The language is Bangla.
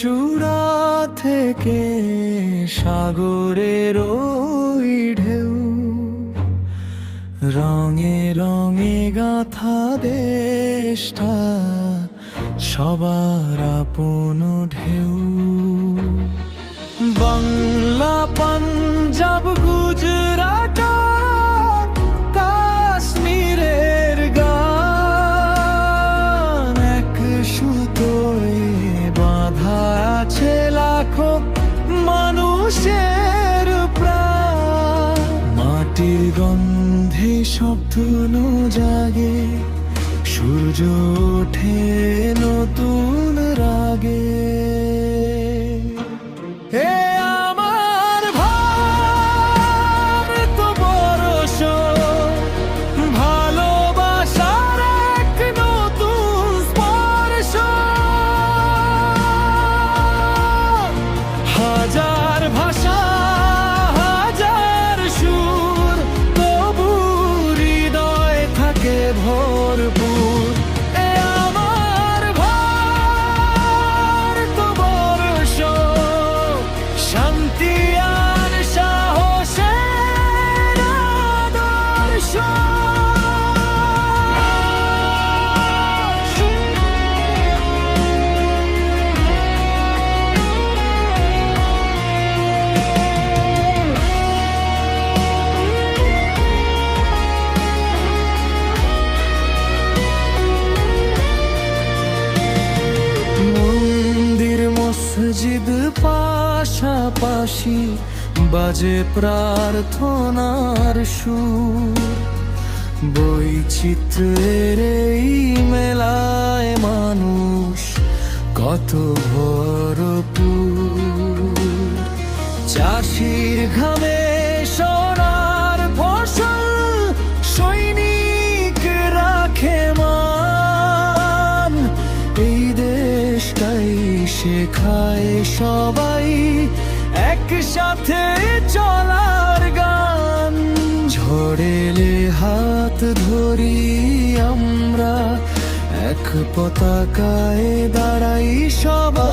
চূড়া থেকে সাগরের ওই ঢেউ, রঙে রঙে গাথা দেশটা সবার আপন ঢেউ। বাংলা, পাঞ্জাব, গুজরাট, কাশ্মীরের গান, এক সুতোয় বাঁধা আছে লাখো মানুষের প্রাণ। মাটির গন্ধে শব্দ জাগে, সূর্য ওঠে নতুন রাগে। হে আমার ভাব তো বরস, ভালোবাসার এক নতুন স্পর্শ। হাজার ভাষা, হাজার সুর, তবু হৃদয় থাকে ভরপুর। এ আমার ভার তো বরস, শান্তি আর সাহসের আদর্শ। মন্দির মসজিদ পাশাপাশি, বাজে প্রার্থনার সুর। বৈচিত্র্যের এই মেলায় মানুষ কত ভরপুর। চাষির ঘামে সোনার ফসল, সৈনিক রাখে মান। এই দেশটাই শেখায় সবাই একসাথে চলার গান। ঝড়েলে হাত ধরি আমরা, এক পতাকায় দাঁড়াই সবার।